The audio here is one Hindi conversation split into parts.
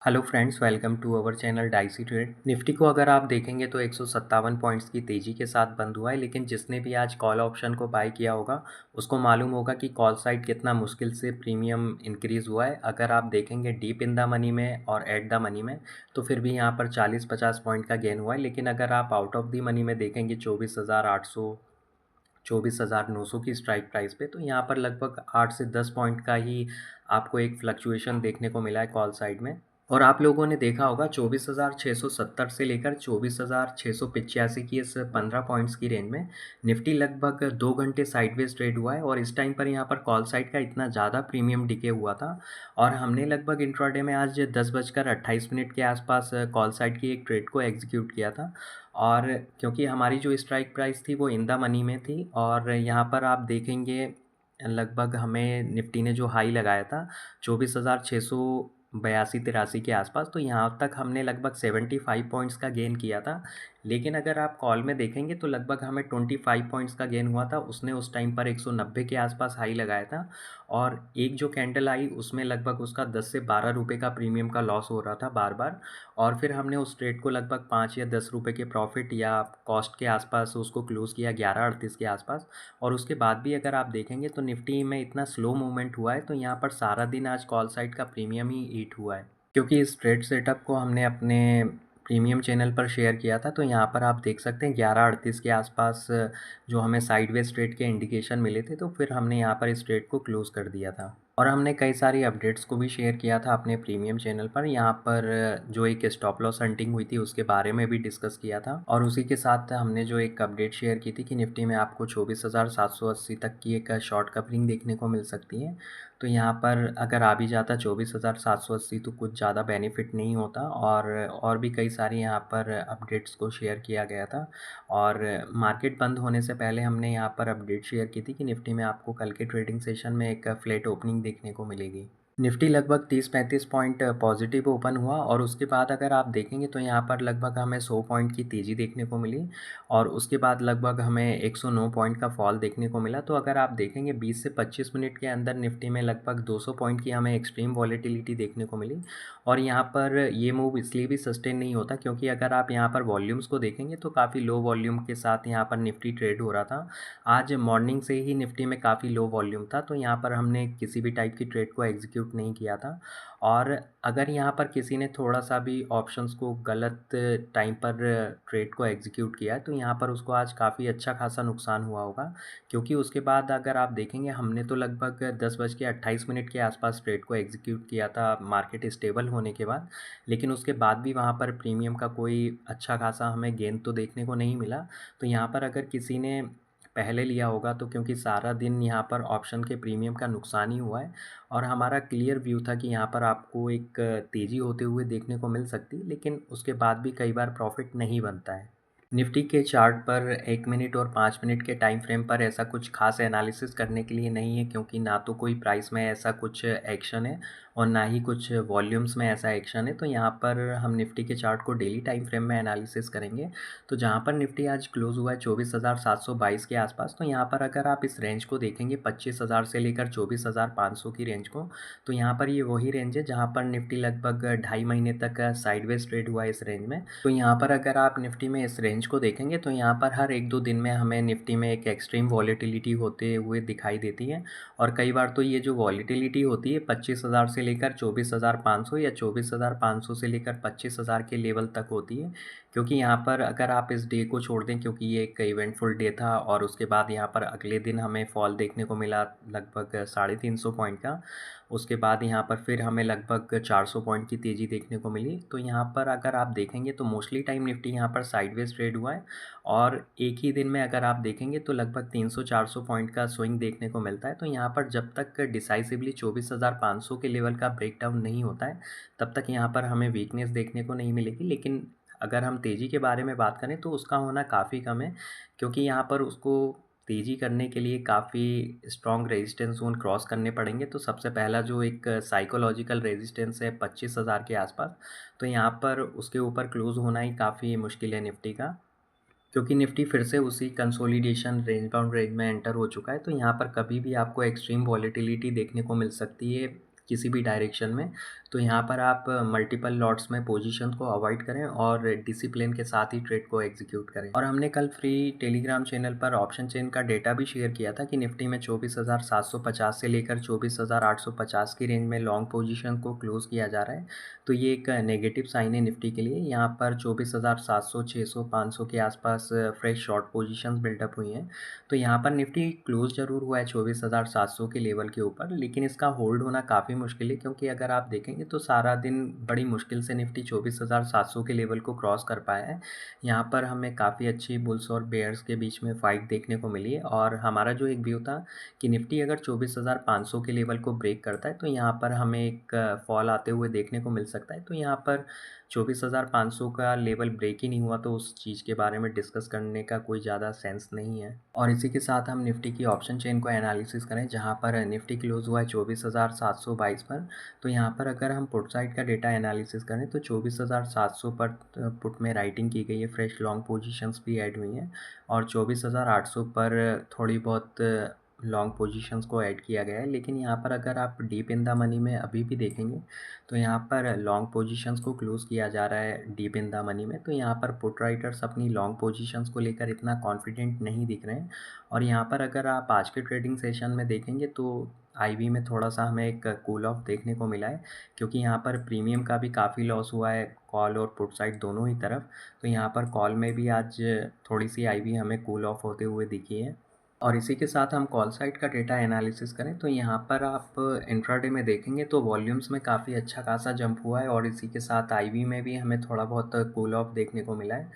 Hello friends, welcome to our channel dicey trade. Nifty को अगर आप देखेंगे तो 157 पॉइंट्स की तेज़ी के साथ बंद हुआ है, लेकिन जिसने भी आज कॉल ऑप्शन को बाय किया होगा उसको मालूम होगा कि कॉल साइड कितना मुश्किल से प्रीमियम इंक्रीज़ हुआ है। अगर आप देखेंगे डीप इन द मनी में और एट द मनी में तो फिर भी यहाँ पर 40-50 पॉइंट का गेन हुआ है, लेकिन अगर आप आउट ऑफ द मनी में देखेंगे 24,800 24,900 की स्ट्राइक प्राइस पे, तो यहाँ पर लगभग 8 से 10 पॉइंट का ही आपको एक फ्लक्चुएशन देखने को मिला है कॉल साइड में। और आप लोगों ने देखा होगा 24,670 से लेकर 24,685 की इस 15 पॉइंट्स की रेंज में निफ्टी लगभग 2 घंटे साइडवेज ट्रेड हुआ है, और इस टाइम पर यहाँ पर कॉल साइड का इतना ज़्यादा प्रीमियम डिके हुआ था। और हमने लगभग इंट्राडे में आज 10:28 के आसपास कॉल साइड की एक ट्रेड को एग्जीक्यूट किया था। और क्योंकि हमारी जो स्ट्राइक प्राइस थी वो इन द मनी में थी, और यहाँ पर आप देखेंगे लगभग हमें निफ्टी ने जो हाई लगाया था 24,682-83 के आसपास, तो यहाँ तक हमने लगभग 75 पॉइंट्स का गेन किया था। लेकिन अगर आप कॉल में देखेंगे तो लगभग हमें 25 पॉइंट्स का गेन हुआ था। उसने उस टाइम पर 190 के आसपास हाई लगाया था, और एक जो कैंडल आई उसमें लगभग उसका 10 से 12 रुपये का प्रीमियम का लॉस हो रहा था बार बार। और फिर हमने उस ट्रेड को लगभग 5 या 10 रुपये के प्रॉफिट या कॉस्ट के आसपास उसको क्लोज़ किया 11:38 के आसपास। और उसके बाद भी अगर आप देखेंगे तो निफ्टी में इतना स्लो मूवमेंट हुआ है, तो यहाँ पर सारा दिन आज कॉल साइड का प्रीमियम ही ईट हुआ है। क्योंकि इस ट्रेड सेटअप को हमने अपने प्रीमियम चैनल पर शेयर किया था, तो यहाँ पर आप देख सकते हैं 11:38 के आसपास जो हमें साइडवेज ट्रेड के इंडिकेशन मिले थे, तो फिर हमने यहाँ पर इस ट्रेड को क्लोज़ कर दिया था। और हमने कई सारी अपडेट्स को भी शेयर किया था अपने प्रीमियम चैनल पर। यहाँ पर जो एक स्टॉप लॉस हंटिंग हुई थी उसके बारे में भी डिस्कस किया था, और उसी के साथ हमने जो एक अपडेट शेयर की थी कि निफ्टी में आपको 24,780 तक की एक शॉर्ट कवरिंग देखने को मिल सकती है। तो यहाँ पर अगर आ भी जाता 24,780 तो कुछ ज़्यादा बेनिफिट नहीं होता। और भी कई सारी यहाँ पर अपडेट्स को शेयर किया गया था। और मार्केट बंद होने से पहले हमने यहाँ पर अपडेट शेयर की थी कि निफ्टी में आपको कल के ट्रेडिंग सेशन में एक फ्लैट ओपनिंग देखने को मिलेगी। निफ्टी लगभग 30-35 पॉइंट पॉजिटिव ओपन हुआ, और उसके बाद अगर आप देखेंगे तो यहाँ पर लगभग हमें 100 पॉइंट की तेज़ी देखने को मिली, और उसके बाद लगभग हमें 109 पॉइंट का फॉल देखने को मिला। तो अगर आप देखेंगे 20 से 25 मिनट के अंदर निफ्टी में लगभग 200 पॉइंट की हमें एक्सट्रीम वॉलेटिलिटी देखने को मिली। और यहाँ पर ये मूव इसलिए भी सस्टेन नहीं होता क्योंकि अगर आप यहाँ पर वॉल्यूम्स को देखेंगे तो काफ़ी लो वॉल्यूम के साथ यहाँ पर निफ्टी ट्रेड हो रहा था। आज मॉर्निंग से ही निफ्टी में काफ़ी लो वॉल्यूम था, तो यहाँ पर हमने किसी भी टाइप की ट्रेड को एग्जीक्यूट नहीं किया था। और अगर यहाँ पर किसी ने थोड़ा-सा भी ऑप्शंस को गलत टाइम पर ट्रेड को एग्जीक्यूट किया है, तो यहाँ पर उसको आज काफ़ी अच्छा खासा नुकसान हुआ होगा। क्योंकि उसके बाद अगर आप देखेंगे हमने तो लगभग 10:28 के आसपास ट्रेड को एग्जीक्यूट किया था मार्केट स्टेबल होने के बाद। लेकिन उसके बाद भी वहाँ पर प्रीमियम का कोई अच्छा खासा हमें गेन तो देखने को नहीं मिला। तो यहाँ पर अगर किसी ने पहले लिया होगा तो क्योंकि सारा दिन यहाँ पर ऑप्शन के प्रीमियम का नुकसान ही हुआ है, और हमारा क्लियर व्यू था कि यहाँ पर आपको एक तेज़ी होते हुए देखने को मिल सकती, लेकिन उसके बाद भी कई बार प्रॉफिट नहीं बनता है। निफ्टी के चार्ट पर 1 मिनट और 5 मिनट के टाइम फ्रेम पर ऐसा कुछ खास एनालिसिस करने के लिए नहीं है, क्योंकि ना तो कोई प्राइस में ऐसा कुछ एक्शन है और ना ही कुछ वॉल्यूम्स में ऐसा एक्शन है। तो यहाँ पर हम निफ्टी के चार्ट को डेली टाइम फ्रेम में एनालिसिस करेंगे। तो जहाँ पर निफ्टी आज क्लोज हुआ है 24,722 के आसपास, तो यहाँ पर अगर आप इस रेंज को देखेंगे 25,000 से लेकर 24,500 की रेंज को, तो यहाँ पर ये वही रेंज है जहाँ पर निफ्टी लगभग 2.5 महीने तक साइडवेज ट्रेड हुआ है इस रेंज में। तो यहाँ पर अगर आप निफ्टी में इस रेंज को देखेंगे तो यहाँ पर हर 1-2 दिन में हमें निफ्टी में एक एक्सट्रीम वॉलेटिलिटी होते हुए दिखाई देती है। और कई बार तो ये जो वॉलेटिलिटी होती है 25,000 से लेकर 24,500 या 24,500 से लेकर 25,000 के लेवल तक होती है। क्योंकि यहाँ पर अगर आप इस डे को छोड़ दें, क्योंकि ये एक इवेंटफुल डे था, और उसके बाद यहाँ पर अगले दिन हमें फॉल देखने को मिला लगभग 350 पॉइंट का। उसके बाद यहाँ पर फिर हमें लगभग 400 पॉइंट की तेज़ी देखने को मिली। तो यहाँ पर अगर आप देखेंगे तो मोस्टली टाइम निफ्टी यहाँ पर साइडवेज ट्रेड हुआ है, और एक ही दिन में अगर आप देखेंगे तो लगभग 300-400 पॉइंट का स्विंग देखने को मिलता है। तो यहाँ पर जब तक डिसाइसिवली 24,500 के लेवल का ब्रेकडाउन नहीं होता है तब तक यहाँ पर हमें वीकनेस देखने को नहीं मिलेगी। लेकिन अगर हम तेज़ी के बारे में बात करें तो उसका होना काफ़ी कम है, क्योंकि यहाँ पर उसको तेज़ी करने के लिए काफ़ी स्ट्रॉन्ग रेजिस्टेंस ज़ोन क्रॉस करने पड़ेंगे। तो सबसे पहला जो एक साइकोलॉजिकल रेजिस्टेंस है 25,000 के आसपास, तो यहाँ पर उसके ऊपर क्लोज़ होना ही काफ़ी मुश्किल है निफ्टी का। क्योंकि निफ्टी फिर से उसी कंसोलिडेशन रेंज बाउंड रेंज में एंटर हो चुका है, तो यहाँ पर कभी भी आपको एक्सट्रीम वॉलेटिलिटी देखने को मिल सकती है किसी भी डायरेक्शन में, तो यहाँ पर आप मल्टीपल लॉट्स में पोजीशन को अवॉइड करें और डिसिप्लिन के साथ ही ट्रेड को एग्जीक्यूट करें। और हमने कल फ्री टेलीग्राम चैनल पर ऑप्शन चेन का डेटा भी शेयर किया था कि निफ्टी में 24,750 से लेकर 24,850 की रेंज में लॉन्ग पोजीशन को क्लोज किया जा रहा है। तो ये एक नेगेटिव साइन है निफ्टी के लिए। यहाँ पर 24,700, 600, 500 के आसपास फ्रेश शॉर्ट पोजीशंस बिल्डअप हुई हैं। तो यहाँ पर निफ्टी क्लोज ज़रूर हुआ है 24,700 के लेवल के ऊपर, लेकिन इसका होल्ड होना काफ़ी मुश्किल है, क्योंकि अगर आप देखेंगे तो सारा दिन बड़ी मुश्किल से निफ्टी 24,700 के लेवल को क्रॉस कर पाया है। यहाँ पर हमें काफ़ी अच्छी बुल्स और बेयर्स के बीच में फ़ाइट देखने को मिली है, और हमारा जो एक व्यू था कि निफ्टी अगर 24,500 के लेवल को ब्रेक करता है तो यहाँ पर हमें एक फॉल आते हुए देखने को मिल सकता है। तो यहाँ पर 24,500 का लेवल ब्रेक ही नहीं हुआ तो उस चीज़ के बारे में डिस्कस करने का कोई ज़्यादा सेंस नहीं है। और इसी के साथ हम निफ्टी की ऑप्शन चेन को एनालिसिस करें, जहाँ पर निफ्टी क्लोज हुआ है 24,722 पर। तो यहाँ पर अगर हम पुट साइड का डेटा एनालिसिस करें तो 24,700 पर पुट में राइटिंग की गई है, फ्रेश लॉन्ग पोजीशंस भी ऐड हुई हैं, और 24,800 पर थोड़ी बहुत लॉन्ग पोजीशंस को ऐड किया गया है। लेकिन यहाँ पर अगर आप डीप इन द मनी में अभी भी देखेंगे तो यहाँ पर लॉन्ग पोजीशंस को क्लोज किया जा रहा है डीप इन द मनी में। तो यहाँ पर पुट राइटर्स अपनी लॉन्ग पोजीशंस को लेकर इतना कॉन्फिडेंट नहीं दिख रहे हैं। और यहाँ पर अगर आप आज के ट्रेडिंग सेशन में देखेंगे तो आईवी में थोड़ा सा हमें एक कूल ऑफ देखने को मिला है, क्योंकि यहाँ पर प्रीमियम का भी काफ़ी लॉस हुआ है कॉल और पुट साइड दोनों ही तरफ। तो यहाँ पर कॉल में भी आज थोड़ी सी आईवी हमें कूल ऑफ होते हुए दिखी है। और इसी के साथ हम कॉल साइड का डेटा एनालिसिस करें तो यहाँ पर आप इंट्राडे में देखेंगे तो वॉल्यूम्स में काफ़ी अच्छा खासा जंप हुआ है, और इसी के साथ आईवी में भी हमें थोड़ा बहुत कूल ऑफ देखने को मिला है।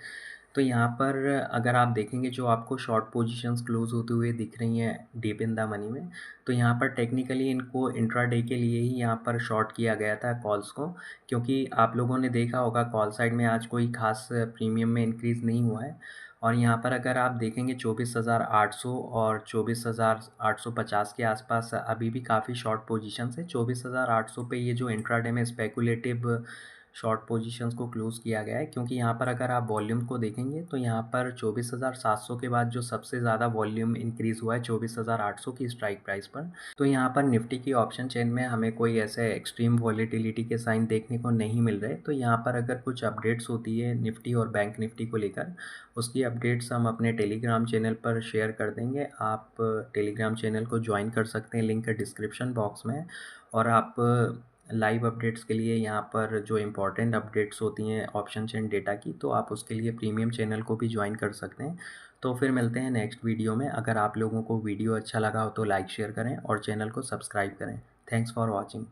तो यहाँ पर अगर आप देखेंगे जो आपको शॉर्ट पोजीशंस क्लोज होते हुए दिख रही हैं डीप इन द मनी में, तो यहाँ पर टेक्निकली इनको इंट्राडे के लिए ही यहाँ पर शॉर्ट किया गया था कॉल्स को, क्योंकि आप लोगों ने देखा होगा कॉल साइड में आज कोई खास प्रीमियम में इंक्रीज़ नहीं हुआ है। और यहाँ पर अगर आप देखेंगे 24,800 और 24,850 के आसपास अभी भी काफ़ी शॉर्ट पोजीशंस है। 24,800 पे ये जो इंट्राडे में स्पेकुलेटिव शॉर्ट पोजीशंस को क्लोज़ किया गया है, क्योंकि यहाँ पर अगर आप वॉल्यूम को देखेंगे तो यहाँ पर 24,700 के बाद जो सबसे ज़्यादा वॉल्यूम इंक्रीज़ हुआ है 24,800 की स्ट्राइक प्राइस पर। तो यहाँ पर निफ्टी की ऑप्शन चेन में हमें कोई ऐसे एक्सट्रीम वॉलेटिलिटी के साइन देखने को नहीं मिल रहे। तो यहाँ पर अगर कुछ अपडेट्स होती है निफ्टी और बैंक निफ्टी को लेकर, उसकी अपडेट्स हम अपने टेलीग्राम चैनल पर शेयर कर देंगे। आप टेलीग्राम चैनल को ज्वाइन कर सकते हैं, लिंक डिस्क्रिप्शन बॉक्स में है। और आप लाइव अपडेट्स के लिए यहाँ पर जो इम्पोर्टेंट अपडेट्स होती हैं ऑप्शन चेन डेटा की, तो आप उसके लिए प्रीमियम चैनल को भी ज्वाइन कर सकते हैं। तो फिर मिलते हैं नेक्स्ट वीडियो में। अगर आप लोगों को वीडियो अच्छा लगा हो तो लाइक शेयर करें और चैनल को सब्सक्राइब करें। Thanks for watching.